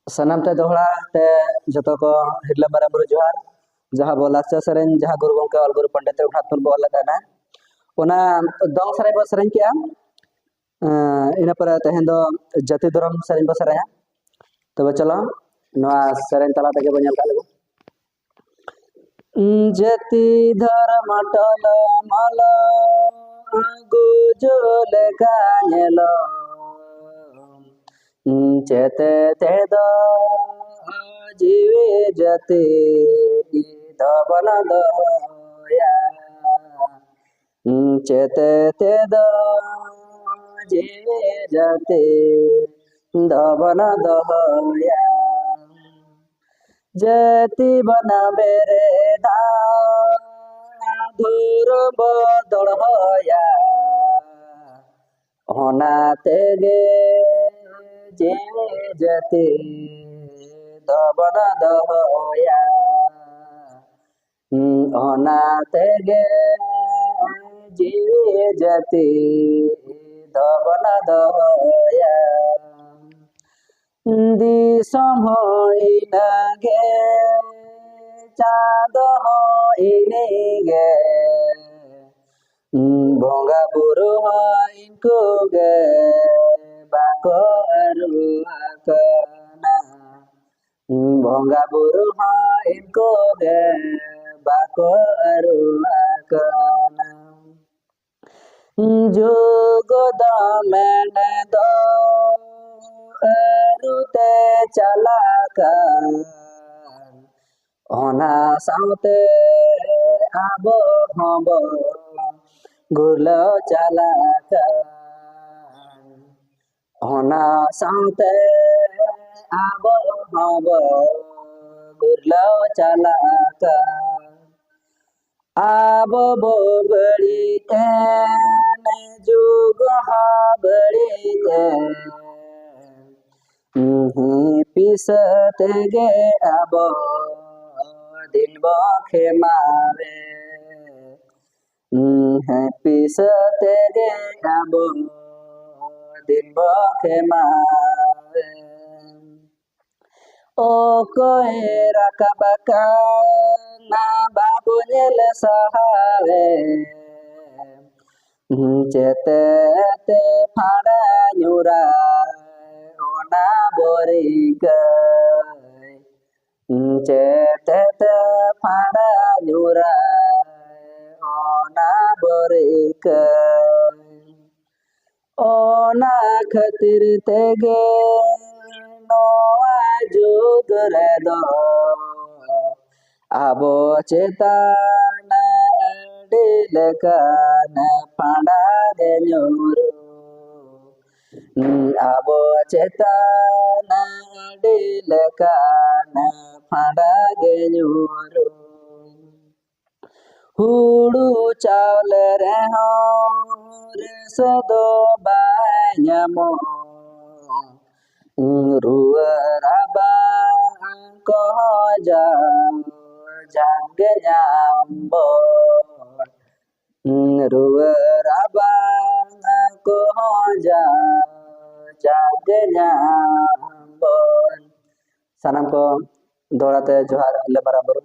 सनाम ते दोहड़ा ते जतो को हिरले मारा बुरु जोहार जहाँ बोला सरें जहाँ गुरु गंके ऑल गुरु पंडित रघुनाथ मुर्मू बोला था ना ओना दंग सराय बस सरें किया इन पर तहन दो जाति धर्म सरें बस सराय तो चलो नवा सरें तला तक बनियल का लगो जाति धर्म टल मल गुजल कानेलो चेते तेद जीवे जते धवन दया चेते तेद जीवे जते धवन दया जति बना बेरे दा धुर बदल होया होना तेगे जीवे जते धवन दया होना तेगे जीवे जते धवन दया दिसम इनगे चाँद इनेगे भोंगा बुरु इनको गे बाको अरुआकना भोंगा बुरु इनको गे बाको अरुआकना जुगद मैंने दो रुते चलाकर होना साउते आबो हबो गुरलो चलाकर होना साउते आबो हबो गुरलो चलाकर आबो बोबड़ी तेने जुग बड़ी पिसते गे अब दिल बखे मारे पिसते गे अब दिल बखे मारे ओ कोई रकबका ना बाबू नील सहारे चेते ते फाड़ा न्यूरा ओना बोरी गए चेते ते फाड़ा न्यूरा ओना बोरी गए ओना खतिर तेगे नोआ जुग रे दो आबो चेताना डिलकान फाड़ा गे न्यूरू आबो चेताना डिलकान फाड़ा गे न्यूरू हुड़ू चावल रे हो रे सदो बायमो रुअराबा कह जा जाग जाम्बो रुअराबा कह जा जाग जाम्बो सनम को दौड़ाते जोहार ले बराबर